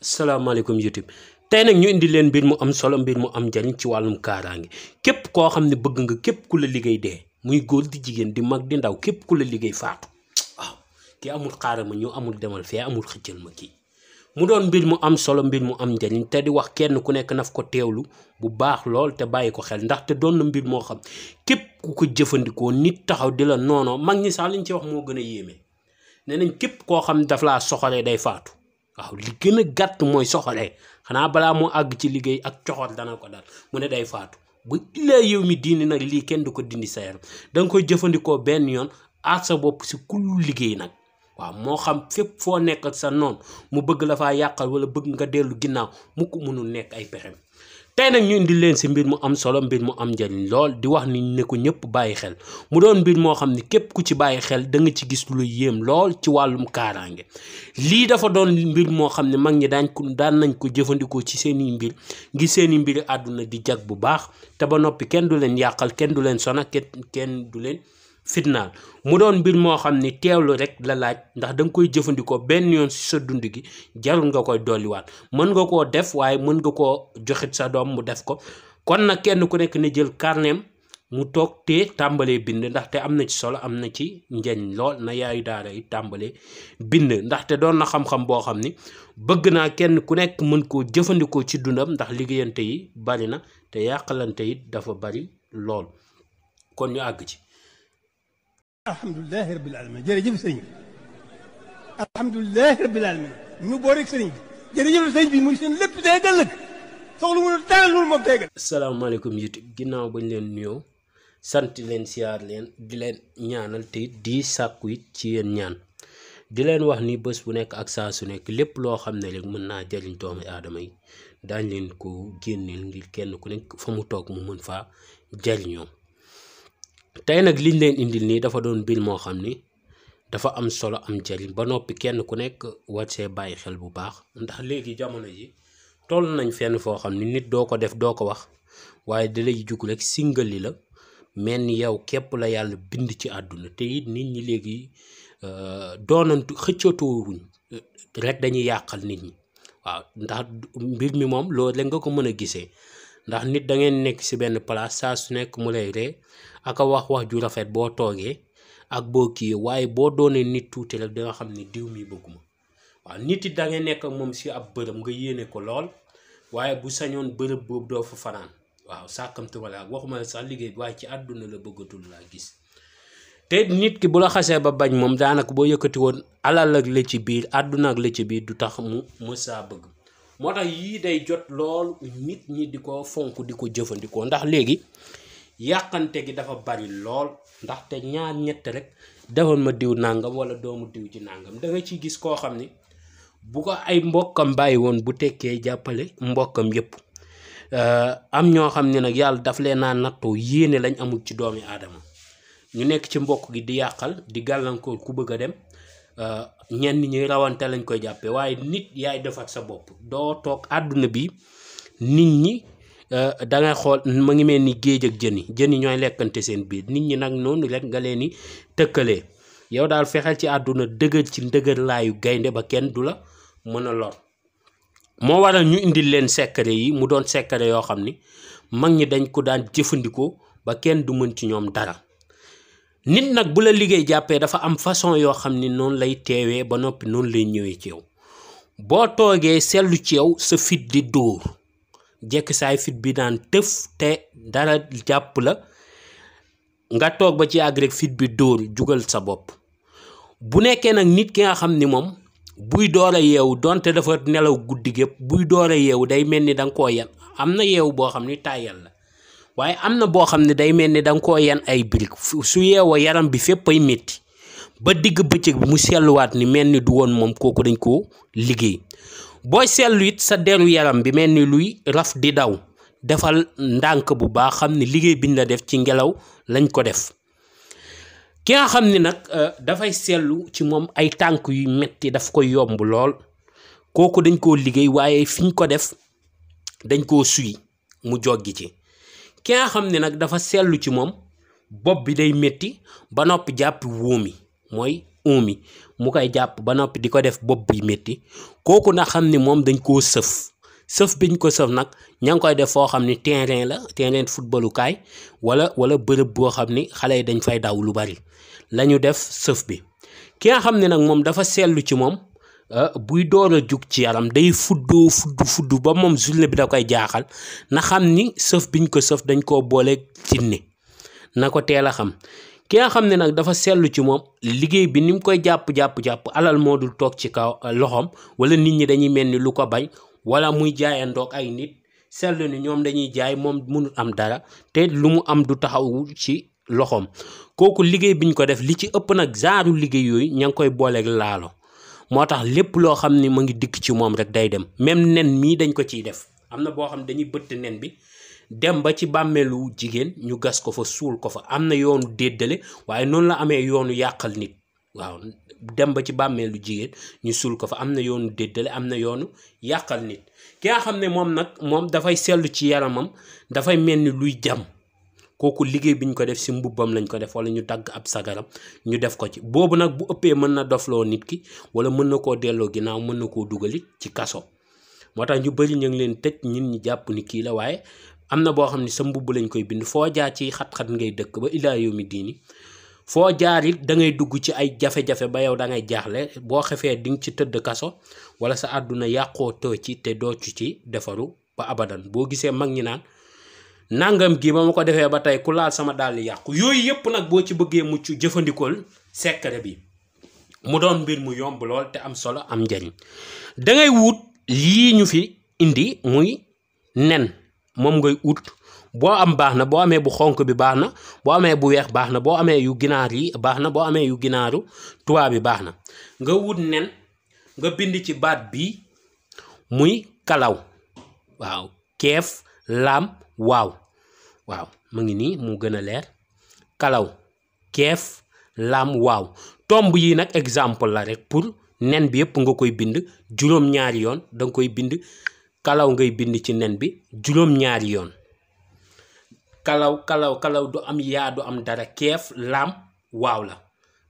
salaamaaleykum YouTube tey nag ñu indi leen mbir mu am solo mbir mu am njariñ ci wàllum kaaraange képp koo xam ne bëgg nga képp ku la liggéey dee muy góor di jigéen di mag di ndaw képp ku la liggéey faatu waaw ki amul xaaral ma ñu amul demal fee amul xëccal ma kii mu doon mbir mu am solo mbir mu am njariñ te di wax kenn ku nekk naf ko teewlu bu baax lool te bàyyi ko xel ndaxte doon na mbir moo xam képp ku ko jëfandikoo nit taxaw di la noonoo mag ñi sax liñ ci wax moo gën a yéeme nee nañ képp koo xam daf laa soxoree day faatu waaw li gën a gàtt mooy soxoree xanaa balaa moo àgg ci liggéey ak coxor dana ko dal mu ne day faatu bu illee yow mi diini nag lii kenn du ko dindi sa yaram danga koy jëfandikoo benn yoon aar sa bopp si kullu liggéey nag waaw moo xam fépp foo nekk ak sa noonu mu bëgg la faa yàqal wala bëgg nga dellu ginnaaw mu ko mënul nekk ay pexem tey nag ñu indi leen si mbir mu am solo mbir mu am njariñ lool di wax ni ne ko ñëpp bàyyi xel mu doon mbir moo xam ne képp ku ci bàyyi xel da nga ci gis lu yéem lool ci wàllum kaaraange lii dafa doon mbir moo xam ne mag ñi daan nañ ko jëfandikoo ci seeni mbir ngir seeni mbiri àdduna di jag bu baax te ba noppi kenn du leen yàqal kenn du leen sona kenn du leen fitnaal mu doon mbir moo xam ni teewlu rek la laaj ndax da nga koy jëfandikoo benn yoon si sa dund gi jarul nga koy dolliwaat mën nga koo def waaye mën nga koo joxit sa doom mu def ko kon nag kenn ku nekk ne jël carnet mu toog te tàmbalee bind ndaxte am na ci solo am na ci njëriñ lool na yaayu daara yi tàmbalee bind ndaxte doon na xam-xam boo xam ni bëgg naa kenn ku nekk mën koo jëfandikoo ci dundam ndax liggéeyante yi bari na te yàqalante yi dafa bari lool kon ñu àgg ci. alhamdulilahi rabbil alamin jërëjëf sëriñ bi alhamdulilahi rabbil alamin ñu boo rek sëriñ bi jërëjëf sëriñ bi muy seen lépp tey ëllëg soxlu mu dara loolu moom tey. asalaamaaleykum YouTube ginnaaw bañ leen nuyoo sant leen siyaar leen di leen ñaanal te di sàkku it ci yéen ñaan di leen wax ni bés bu nekk ak saa su nekk lépp loo xam ne rek mën naa jëriñ doomu aadama yi daañ leen ko génneel ngir kenn ku nekk fa mu toog mu mën faa jëriñoo. tey nag liñ leen indil nii dafa doon mbir moo xam ni dafa am solo am njariñ ba noppi kenn ku nekk war see bàyyi xel bu baax ndax léegi jamono ji toll nañ fenn foo xam ni nit doo ko def doo ko wax waaye da lay jug rek singali la mel ni yow képp la yàlla bind ci àdduna te it nit ñi léegi doonantu xëccatooruñ rek dañuy yàqal nit ñi waaw ndax mbir mi moom loolu rek nga ko mën a gisee ndax nit da ngeen nekk si benn place saa su nekk mu lay ree aka wax ju rafet boo toogee ak boo kii waaye boo doonee nit tuuti rek da nga xam ne diw mi bëgguma waaw nit it da ngay nekk ak moom si ab bërëb nga yéene ko lool waaye bu sañoon bërëb boobu doo fa fanaan waaw sàkkamtuma la waxuma la sax liggéey waaye ci àdduna la bëggatul laa gis te nit ki bu la xasee ba bañ moom daanaka boo yëkkati woon alal ak la ci biir àdduna ak la ci biir du tax mu mësaa bëgg moo tax yii day jot lool nit ñi di ko fonk di ko jëfandikoo ndax léegi yàqante gi dafa bari lool ndaxte ñaar ñett rek defoon ma diw nàngam wala doomu diw ci nàngam da nga ciy gis koo xam ni bu ko ay mbokkam bàyyi woon bu tekkee jàppale mbokkam yépp am ñoo xam ne nag yàlla daf leen naa nattoo yéene lañ amul ci doomi aadama ñu nekk ci mbokk gi di yàqal di gàllankoor ku bëgg a dem ñenn ñi rawante lañ koy jàppee waaye nit yaay defar sa bopp doo toog àdduna bi nit ñi da ngay xool ma ngi mel ni géej ak jën yi ñooy lekkante seen biir nit ñi nag noonu rek nga leen ni tëkkalee yow daal fexeel ci àdduna dëgër ci ndëgër laayu gaynde ba kenn du la mën a lor moo waral ñu indil leen secret yi mu doon secret yoo xam ni mag ñi dañ ko daan jëfandikoo ba kenn du mën ci ñoom dara nit nag bu la liggéey jàppee dafa am façon yoo xam ni noonu lay teewee ba noppi noonu lay ñëwee ci yow boo toogee seetlu ci yow sa fit di dóor jekk saay fit bi daan tëf te dara jàpp la nga toog ba ci àgg rek fit bi dóor jugal sa bopp bu nekkee nag nit ki nga xam ni moom buy door a yeewu donte dafa nelaw guddi gépp buy door a yeewu day mel ni da nga koo yan am na yeewu boo xam ni tàyyal la waaye am na boo xam ne day mel ni da nga koo yan ay birig su yeewoo yaram bi fépp ay métti ba digg bëccëg bi mu seetluwaat ni mel ni du woon moom kooku dañ koo liggéey booy seetlu it sa deru yaram bi mel ni luy raf di daw defal ndànk bu baax xam ne liggéey biñ la def ci ngelaw lañ ko def ki nga xam ni nag dafay seetlu ci moom ay tànk yu metti daf ko yomb lool kooku dañ koo liggéey waaye fiñ ko def dañ koo suy mu joggi ci ki nga xam ne nag dafa seetlu ci moom bopp bi day metti ba noppi jàpp wóomi mooy uumi mu koy jàpp ba noppi di ko def bopp bi métti kooku na xam ni moom dañ koo sëf biñ ko sëf nag ña ngi koy def foo xam ni terrain la terrain footballukaay wala bërëb boo xam ni xale yi dañ fay daw lu bari la ñu def sëf bi. ki nga xam ne nag moom dafa seetlu ci moom buy door a jug ci yaram day fudd ba moom journée bi da koy jaaxal na xam ni sëf biñ ko sëf dañ koo boole tinne na ko teel a xam. ki nga xam ne nag dafa seetlu ci moom liggéey bi ni mu koy jàpp alal moo dul toog ci kaw loxoom wala nit ñi dañuy mel ni lu ko bañ wala muy jaayandoog ay nit seetlu ni ñoom dañuy jaay moom mënul am dara te lu mu am du taxaw ci loxoom kooku liggéey biñ ko def li ci ëpp nag zaaru liggéey yooyu ña ngi koy booleeg laalo moo tax lépp loo xam ni ma ngi dikk ci moom rek day dem même nen mii dañ ko ciy def am na boo xam dañuy bëtt nen bi dem ba ci bàmmeelu jigéen ñu gas ko fa suul ko fa am na yoonu déddale waaye noonu la amee yoonu yàqal nit waaw dem ba ci bàmmeelu jigéen ñu suul ko fa am na yoonu déddale am na yoonu yàqal nit ki nga xam ne moom nag moom dafay seetlu ci yaramam dafay mel ni luy jam kooku liggéey biñ ko def si mbubbam lañ ko def wala ñu dagg ab sagaram ñu def ko ci boobu nag bu ëppee mën na dofloo nit ki wala mën na koo delloo ginnaaw mën na koo dugalit ci kaso moo tax ñu bëri ñu ngi leen tëj ñin ñi jàpp ni kii la waaye am na boo xam ne sa mbubb lañ koy bind foo jaar ci xat-xat ngay dëkk ba ilaa yawmi diini foo jaar it da ngay dugg ci ay jafe-jafe ba yow da ngay jaaxle boo xefee di nga ci tëdd kaso wala sa àdduna yàqoo too ci te doo ci defaru ba abadan boo gisee mag ñi naan nangam gi ba ma ko defee ba tey ku laal sama dàll yàqu yooyu yëpp nag boo ci bëggee mucc jëfandikool secret bi mu doon mbir mu yomb lool te am solo am njariñ da ngay wut lii ñu fi indi muy nen moom ngay ut boo am baax na boo amee bu xonk bi baax na boo amee bu weex baax na boo amee yu ginaar yi baax na boo amee yu ginaaru tubaab bi baax na nga wut nen nga bind ci baat bi muy kalaw waaw keef laam waaw mu ngi nii mu gën a leer kalaw keef laam waaw tomb yi nag exemple la rek pour nen bi yëpp nga koy bind juróom-ñaari yoon da nga koy bind kalaw ngay bind ci nen bi juróom-ñaari yoon kalaw du am yaa du am dara keef laam waaw la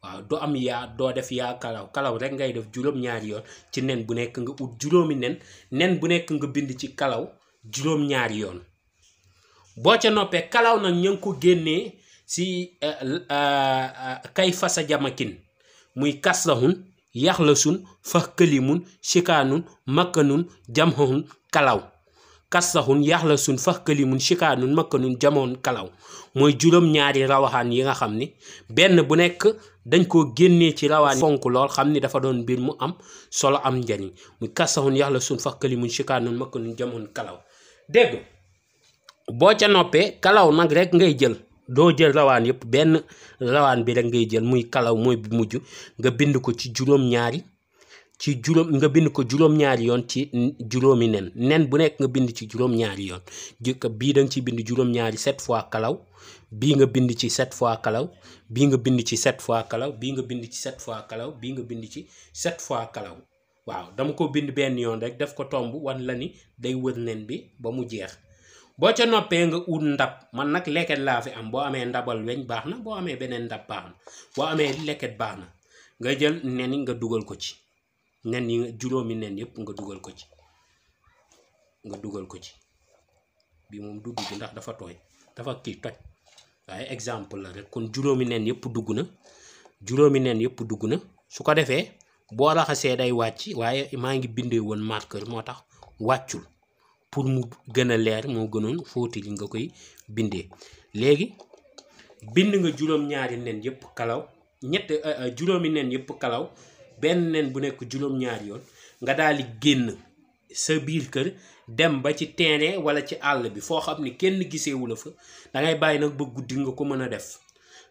waaw du am yaa doo def yaa kalaw rek ngay def juróom-ñaari yoon ci nen bu nekk nga ut juróomi nen bu nekk nga bind ci kalaw juróom-ñaari yoon boo ca noppee kalaw nag ñu ngi ko génnee si kay fasa jamakin muy kaslahun yaxlasun fax këlimun shikaanun makkanun jamhahun kalaw kaslahun yaxlasun fax këlimun shikaanun makkanun jamhahun kalaw mooy juróom-ñaari rawaxaan yi nga xam ni benn bu nekk dañ koo génnee ci rawaan fonk lool xam ni dafa doon mbir mu am solo am njariñ muy kaslahun yaxlasun fax këlimun shikaanun makkanun jamhahun kalaw dégg boo ca noppee kalaw nag rek ngay jël doo jël rawaan yëpp benn rawaan bi rek ngay jël muy kalaw mooy bi mujj nga bind ko ci nga bind ko juróom-ñaari yoon ci juróomi nen bu nekk nga bind ci juróom-ñaari yoon bii da nga ciy bind juróom-ñaari 7 fois kalaw bii nga bind ci 7 fois kalaw bii nga bind ci 7 fois kalaw bii nga bind ci 7 fois kalaw bii nga bind ci 7 fois kalaw waaw dama ko bind benn yoon rek def ko tomb wan la ni day wër nen bi ba mu jeex boo ca noppee nga ut ndab man nag leket laa fi am boo amee ndabal weñ baax na boo amee beneen ndab baax na boo amee leket baax na nga jël nen yi nga dugal ko ci nen yi juróomi nen yëpp nga dugal ko ci bi moom du dugg ndax dafa tooy dafa kii toj waaye exemple la rek kon juróomi nen yëpp dugg na su ko defee boo raxasee day wàcc waaye maa ngi bindee woon marqueur moo tax wàccul pour mu gën a leer moo gënoon fóoti li nga koy bindee léegi bind nga juróom-ñaari nen yëpp kalaw juróomi nen yëpp kalaw benn nen bu nekk juróom-ñaari yoon nga daal di génn sa biir kër dem ba ci terrain wala ci àll bi foo xam ni kenn giseewu la fa da ngay bàyyi nag ba guddi nga ko mën a def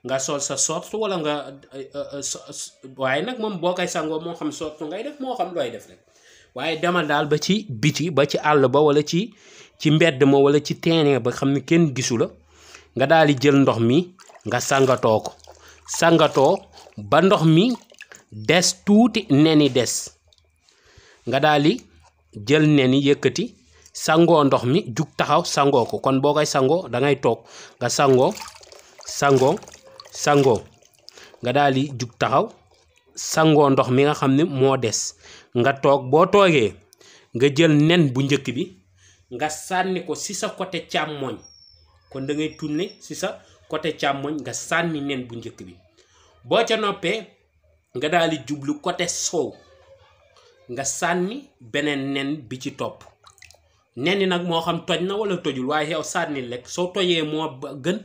nga sol sa sort wala nga waaye nag moom boo koy sangoo moo xam sort ngay def moo xam looy def rek waaye demal daal ba ci biti ba ci àll ba wala ci mbedd ma wala ci terrain ba xam ni kenn gisu la nga daal di jël ndox mi nga sangatoo ba ndox mi des tuuti nen yi des nga daal di jël nen yi yëkkati sangoo ndox mi jug taxaw sangoo ko kon boo koy sangoo da ngay toog nga sangoo nga daal di jug taxaw sangoo ndox mi nga xam ne moo des nga toog boo toogee nga jël nen bu njëkk bi nga sànni ko ci sa côté càmmoñ kon da ngay tourner ci sa côté càmmoñ nga sànni nen bu njëkk bi boo ca noppee nga daal di jublu côté sow nga sànni beneen nen bi ci topp nen yi nag moo xam toj na wala tojul waaye yow sànni rek soo tojee moo gën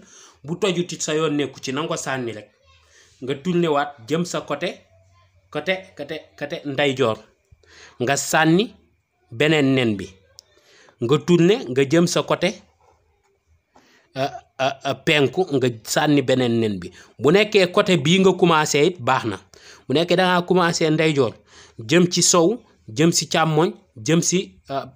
bu tojutit sa yoon nekku ci nanga ko sànni rek nga tourné waat jëm sa côté ndeyjoor nga sànni beneen nen bi nga tourné nga jëm sa côté penku nga sànni beneen nen bi bu nekkee côté bii nga commencé it baax na bu nekkee da ngaa commencé ndeyjoor jëm ci sow jëm si càmmoñ jëm si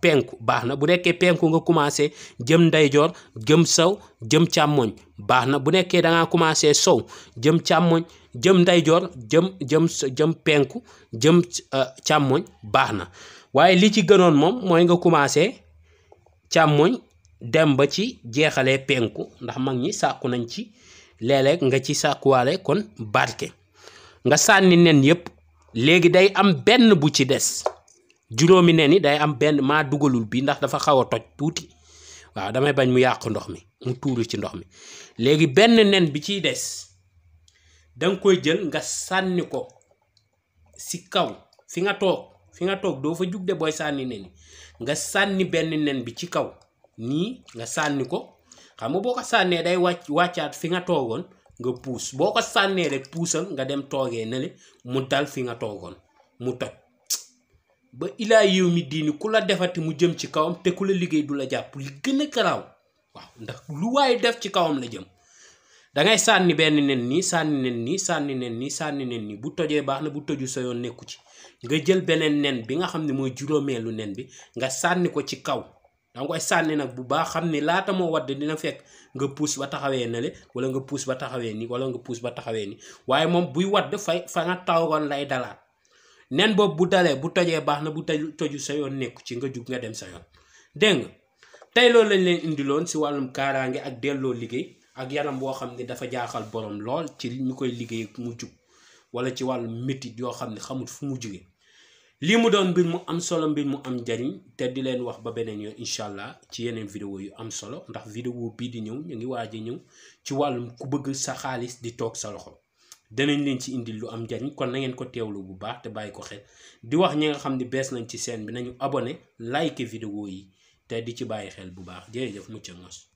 penku baax na bu nekkee penku nga commencé jëm ndeyjoor jëm sow jëm càmmoñ baax na bu nekkee da ngaa commencé sow jëm càmmoñ jëm ndeyjoor jëm penku jëm càmmoñ baax na waaye li ci gënoon moom mooy nga commencé càmmoñ dem ba ci jeexalee penku ndax mag ñi sàkku nañ ci léeg-léeg nga ci sàkkuwaale kon barke nga sànni nen yépp léegi day am benn bu ci des juróomi nen yi day am benn maa dugalul bi ndax dafa xaw a toj tuuti waaw damay bañ mu yàq ndox mi mu tuuru ci ndox mi léegi benn nen bi ciy des danga koy jël nga sànni ko ci kaw fi nga toog doo fa jug de booy sànni nen yi nga sànni benn nen bi ci kaw nii nga sànni ko xam nga boo ko sànnee day wàccaat fi nga toogoon nga puus boo ko sànnee rek puusal nga dem toogee nele mu dal fi nga toogoon mu toj ba ilaa yow mi diini ku la defati mu jëm ci kawam te ku la liggéey du la jàpp li gën a garaaw waaw ndax lu waaye def ci kawam la jëm dangay sànni benn nen nii sànni nen nii bu tojee baax na bu toju sa yoon nekku ci nga jël beneen nen bi nga xam ne mooy juróomeelu nen bi nga sànni ko ci kaw danga koy sànni nag bu baax xam ne laata moo wadd dina fekk nga puus ba taxawee nale wala nga puus ba taxawee nii wala nga puus ba taxawee nii waaye moom buy wadd fa nga tawgoon lay dalaat nen boobu bu dalee bu tojee baax na bu toju sa yoon nekku ci nga jug nga dem sa yoon dégg nga tey loolu lañ leen indiloon si wàllum kaaraange ak delloo liggéey ak yaram boo xam ne dafa jaaxal borom lool ci ñu koy liggéey mu jug wala ci wàllum métit yoo xam ne xamut fu mu jugee lii mu doon mbir mu am solo mbir mu am njariñ te di leen wax ba beneen yoon incha allah ci yeneen vidéo yu am solo ndax vidéo bii di ñëw ñu ngi waaj a ñëw ci wàllum ku bëgg sa xaalis di toog sa loxo danañ leen ci indil lu am njariñ kon na ngeen ko teewlu bu baax te bàyyi ko xel di wax ñi nga xam ne bees nañ ci chaîne bi nañu abonné like vidéo yi te di ci bàyyi xel bu baax jërëjëf mucc mos